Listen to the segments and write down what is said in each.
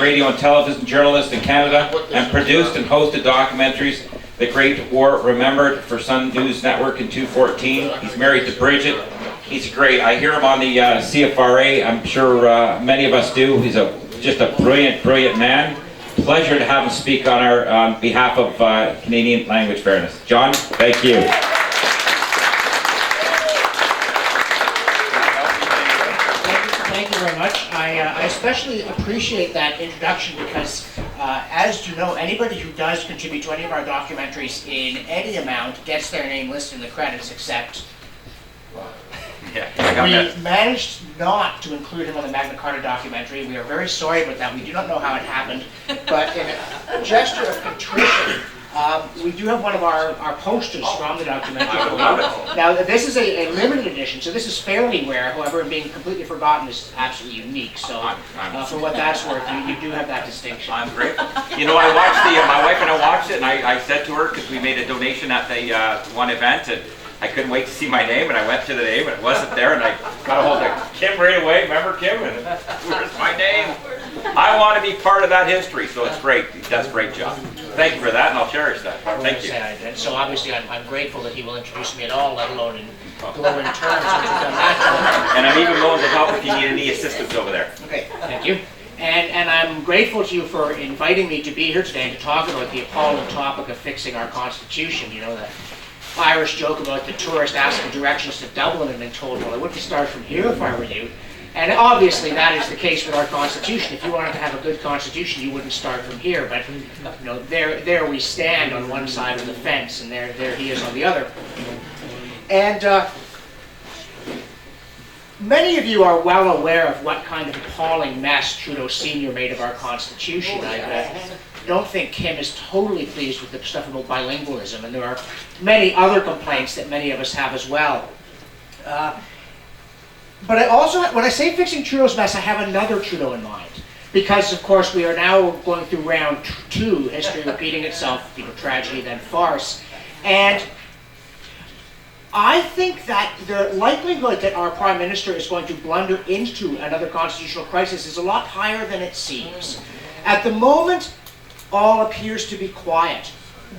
radio and television journalist in Canada and produced and hosted documentaries The Great War Remembered for Sun News Network in 2014. He's married to Bridget. He's great. I hear him on the CFRA. I'm sure many of us do. He's just a brilliant, brilliant man. Pleasure to have him speak on our behalf of Canadian Language Fairness. John, thank you. Thank you very much. I especially appreciate that introduction because, as you know, anybody who does contribute to any of our documentaries in any amount gets their name listed in the credits, except we managed not to include him on the Magna Carta documentary. We are very sorry about that. We do not know how it happened, but in a gesture of contrition, we do have one of our posters from the documentary. Now, this is a limited edition, so this is fairly rare. However, being completely forgotten is absolutely unique. So, for what that's worth, you do have that distinction. I'm grateful. You know, I watched my wife and I watched it, and I said to her, because we made a donation at the one event, and I couldn't wait to see my name, and I went to the name, and it wasn't there, and I got a hold of Kim right away. Remember Kim? And where's my name? I want to be part of that history, so it's great. He does a great job. Thank you for that, and I'll cherish that. Thank you. And so obviously I'm grateful that he will introduce me at all, let alone in glowing terms. And I'm even willing to help if you need any assistance over there. Okay, thank you. And I'm grateful to you for inviting me to be here today and to talk about the appalling topic of fixing our Constitution. You know, the Irish joke about the tourist asking directions to Dublin and being told, well, I wouldn't start from here if I were you. And obviously that is the case with our Constitution. If you wanted to have a good Constitution, you wouldn't start from here. But you know, there we stand on one side of the fence, and there he is on the other. And many of you are well aware of what kind of appalling mess Trudeau Sr. made of our Constitution. I don't think Kim is totally pleased with the stuff about bilingualism, and there are many other complaints that many of us have as well. But I also, when I say fixing Trudeau's mess, I have another Trudeau in mind. Because, of course, we are now going through round 2, history repeating itself, you know, tragedy, then farce. And I think that the likelihood that our Prime Minister is going to blunder into another constitutional crisis is a lot higher than it seems. At the moment, all appears to be quiet.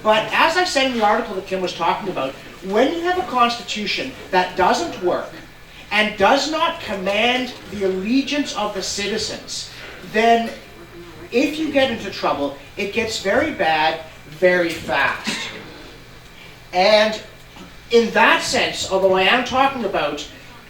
But as I said in the article that Kim was talking about, when you have a constitution that doesn't work and does not command the allegiance of the citizens, then if you get into trouble, it gets very bad very fast. And in that sense, although I am talking about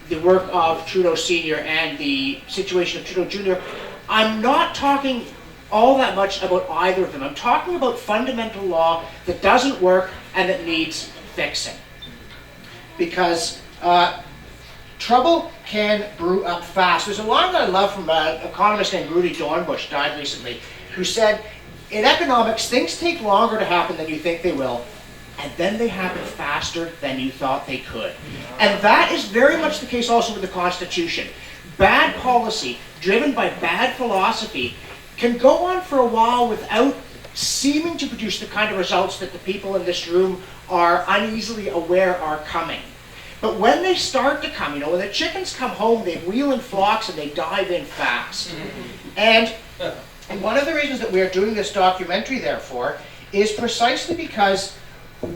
the work of Trudeau Sr. and the situation of Trudeau Jr., I'm not talking all that much about either of them. I'm talking about fundamental law that doesn't work and that needs fixing. Because trouble can brew up fast. There's a line that I love from an economist named Rudy Dornbush, died recently, who said, in economics, things take longer to happen than you think they will, and then they happen faster than you thought they could. And that is very much the case also with the Constitution. Bad policy, driven by bad philosophy, can go on for a while without seeming to produce the kind of results that the people in this room are uneasily aware are coming. But when they start to come, you know, when the chickens come home, they wheel in flocks and they dive in fast. And one of the reasons that we are doing this documentary, therefore, is precisely because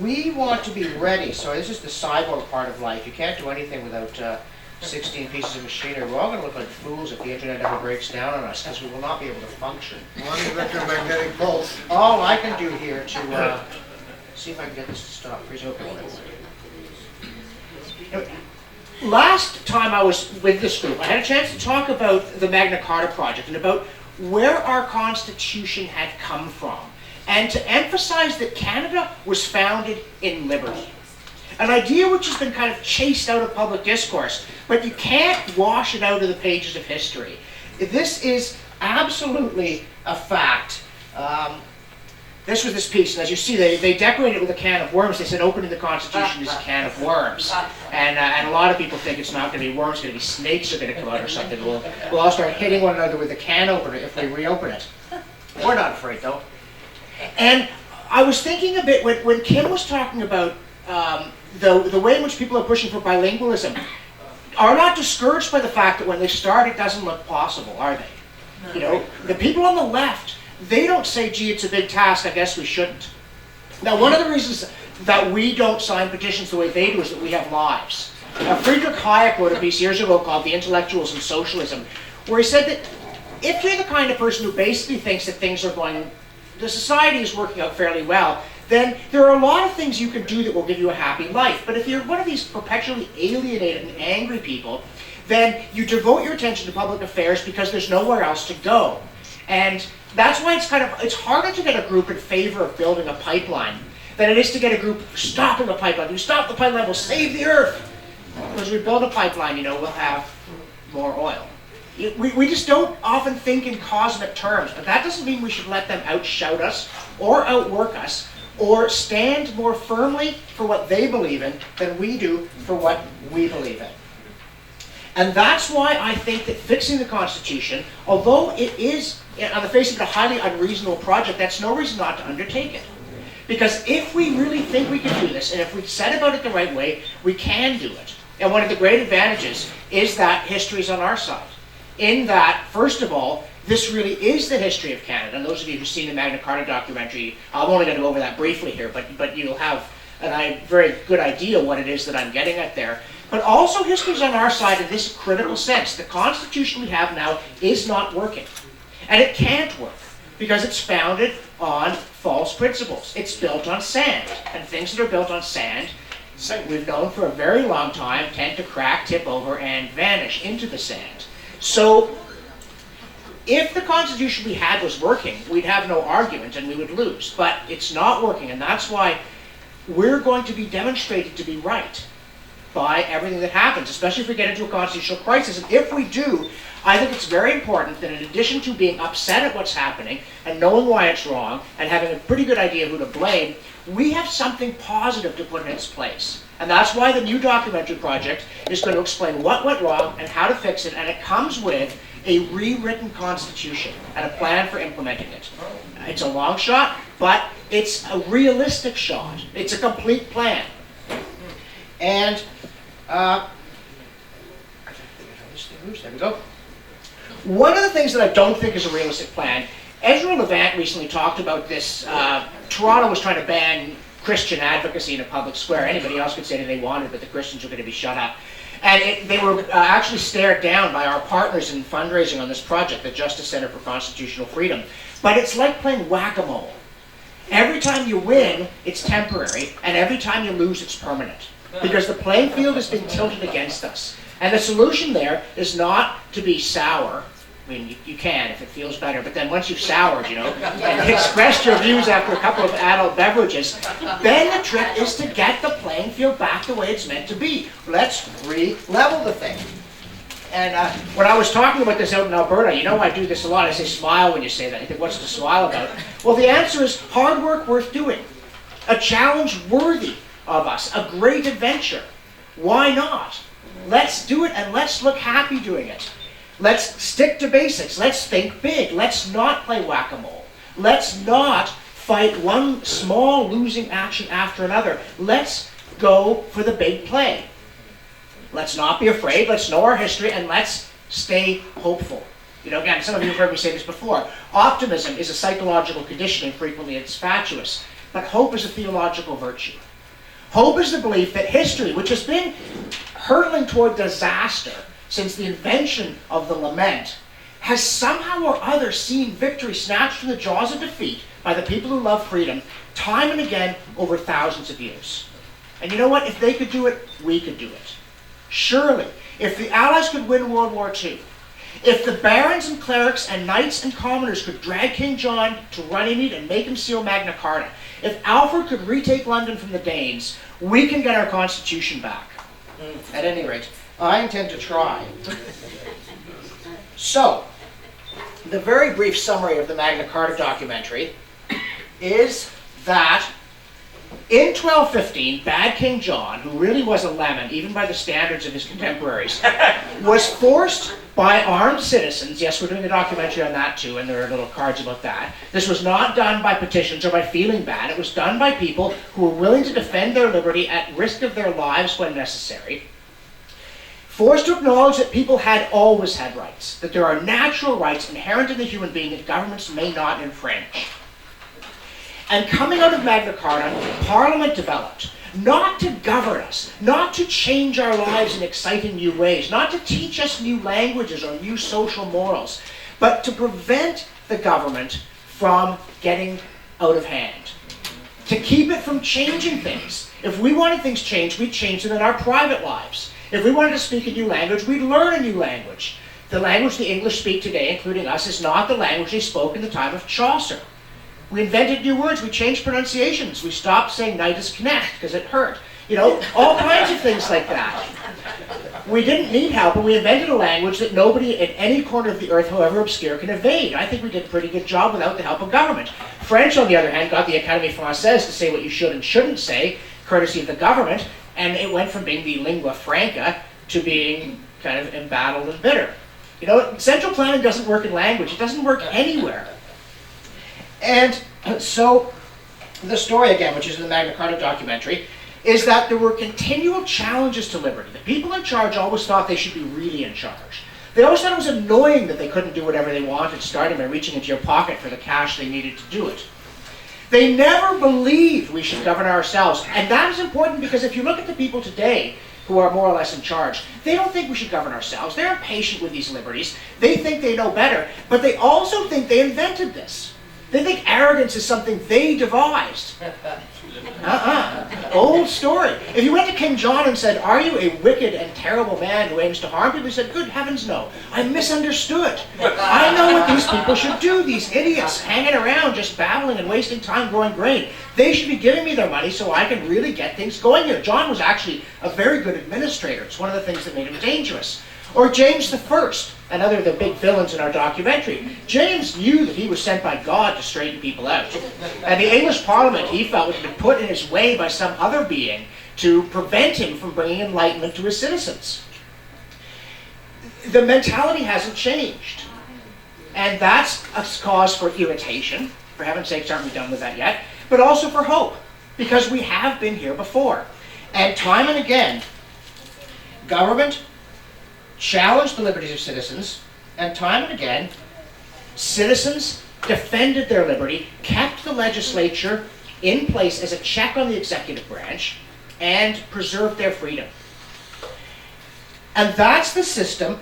we want to be ready. So this is the cyborg part of life. You can't do anything without 16 pieces of machinery. We're all going to look like fools if the internet ever breaks down on us, because we will not be able to function. One electromagnetic pulse. All I can do here to see if I can get this to stop. Please open it. Last time I was with this group, I had a chance to talk about the Magna Carta project and about where our Constitution had come from, and to emphasize that Canada was founded in liberty. An idea which has been kind of chased out of public discourse, but you can't wash it out of the pages of history. This is absolutely a fact. This was this piece, and as you see, they decorated it with a can of worms. They said opening the Constitution is a can of worms. And a lot of people think it's not going to be worms, it's going to be snakes are going to come out or something. We'll all start hitting one another with a can opener if we reopen it. We're not afraid, though. And I was thinking a bit, when Kim was talking about the way in which people are pushing for bilingualism, are not discouraged by the fact that when they start it doesn't look possible, are they? You know, the people on the left, they don't say, gee, it's a big task, I guess we shouldn't. Now, one of the reasons that we don't sign petitions the way they do is that we have lives. Friedrich Hayek wrote a piece years ago called The Intellectuals and Socialism, where he said that if you're the kind of person who basically thinks that things are going, the society is working out fairly well, then there are a lot of things you can do that will give you a happy life. But if you're one of these perpetually alienated and angry people, then you devote your attention to public affairs because there's nowhere else to go. And that's why it's harder to get a group in favor of building a pipeline than it is to get a group stopping a pipeline. We stop the pipeline, we'll save the earth. Because we build a pipeline, we'll have more oil. We just don't often think in cosmic terms, but that doesn't mean we should let them outshout us or outwork us or stand more firmly for what they believe in than we do for what we believe in. And that's why I think that fixing the Constitution, although it is, on the face of it, a highly unreasonable project, that's no reason not to undertake it. Because if we really think we can do this, and if we set about it the right way, we can do it. And one of the great advantages is that history is on our side. In that, first of all, this really is the history of Canada. And those of you who've seen the Magna Carta documentary, I'm only going to go over that briefly here, but you'll have a very good idea what it is that I'm getting at there. But also history is on our side in this critical sense. The Constitution we have now is not working. And it can't work because it's founded on false principles. It's built on sand. And things that are built on sand, we've known for a very long time, tend to crack, tip over, and vanish into the sand. So if the Constitution we had was working, we'd have no argument and we would lose. But it's not working, and that's why we're going to be demonstrated to be right by everything that happens, especially if we get into a constitutional crisis. And if we do, I think it's very important that in addition to being upset at what's happening and knowing why it's wrong and having a pretty good idea who to blame, we have something positive to put in its place. And that's why the new documentary project is going to explain what went wrong and how to fix it, and it comes with a rewritten constitution and a plan for implementing it. It's a long shot, but it's a realistic shot. It's a complete plan. And there we go. One of the things that I don't think is a realistic plan, Ezra Levant recently talked about this. Toronto was trying to ban Christian advocacy in a public square. Anybody else could say anything they wanted, but the Christians were going to be shut up. And they were actually stared down by our partners in fundraising on this project, the Justice Center for Constitutional Freedom. But it's like playing whack-a-mole. Every time you win, it's temporary, and every time you lose, it's permanent. Because the playing field has been tilted against us. And the solution there is not to be sour. I mean, you can if it feels better, but then once you've soured, and expressed your views after a couple of adult beverages, then the trick is to get the playing field back the way it's meant to be. Let's re-level the thing. And when I was talking about this out in Alberta, I do this a lot. I say smile when you say that. I think, what's to smile about? Well, the answer is hard work worth doing. A challenge worthy of us. A great adventure. Why not? Let's do it and let's look happy doing it. Let's stick to basics. Let's think big. Let's not play whack-a-mole. Let's not fight one small losing action after another. Let's go for the big play. Let's not be afraid. Let's know our history, and let's stay hopeful. Again, some of you have heard me say this before. Optimism is a psychological condition, and frequently it's fatuous. But hope is a theological virtue. Hope is the belief that history, which has been hurtling toward disaster since the invention of the lament, has somehow or other seen victory snatched from the jaws of defeat by the people who love freedom time and again over thousands of years. And you know what? If they could do it, we could do it. Surely, if the Allies could win World War II, if the barons and clerics and knights and commoners could drag King John to Runnymede and make him seal Magna Carta, if Alfred could retake London from the Danes, we can get our Constitution back. At any rate, I intend to try. So, the very brief summary of the Magna Carta documentary is that in 1215, bad King John, who really was a lemon, even by the standards of his contemporaries, was forced by armed citizens. Yes, we're doing a documentary on that too, and there are little cards about that. This was not done by petitions or by feeling bad. It was done by people who were willing to defend their liberty at risk of their lives when necessary. Forced to acknowledge that people had always had rights, that there are natural rights inherent in the human being that governments may not infringe. And coming out of Magna Carta, Parliament developed, not to govern us, not to change our lives in exciting new ways, not to teach us new languages or new social morals, but to prevent the government from getting out of hand, to keep it from changing things. If we wanted things changed, we'd change them in our private lives. If we wanted to speak a new language, we'd learn a new language. The language the English speak today, including us, is not the language they spoke in the time of Chaucer. We invented new words, we changed pronunciations, we stopped saying night is knecht because it hurt. You know, all kinds of things like that. We didn't need help, and we invented a language that nobody at any corner of the earth, however obscure, can evade. I think we did a pretty good job without the help of government. French, on the other hand, got the Académie Française to say what you should and shouldn't say, courtesy of the government, and it went from being the lingua franca to being kind of embattled and bitter. You know, central planning doesn't work in language. It doesn't work anywhere. And so the story, again, which is in the Magna Carta documentary, is that there were continual challenges to liberty. The people in charge always thought they should be really in charge. They always thought it was annoying that they couldn't do whatever they wanted, starting by reaching into your pocket for the cash they needed to do it. They never believed we should govern ourselves. And that is important because if you look at the people today who are more or less in charge, they don't think we should govern ourselves. They're impatient with these liberties. They think they know better, but they also think they invented this. They think arrogance is something they devised. Old story. If you went to King John and said, "Are you a wicked and terrible man who aims to harm people?" He said, "Good heavens, no. I misunderstood. I know what these people should do, these idiots hanging around just babbling and wasting time growing grain. They should be giving me their money so I can really get things going here." John was actually a very good administrator. It's one of the things that made him dangerous. Or James I, another of the big villains in our documentary. James knew that he was sent by God to straighten people out. And the English Parliament, he felt, had been put in his way by some other being to prevent him from bringing enlightenment to his citizens. The mentality hasn't changed. And that's a cause for irritation. For heaven's sakes, aren't we done with that yet? But also for hope, because we have been here before. And time and again, government challenged the liberties of citizens, and time and again, citizens defended their liberty, kept the legislature in place as a check on the executive branch, and preserved their freedom. And that's the system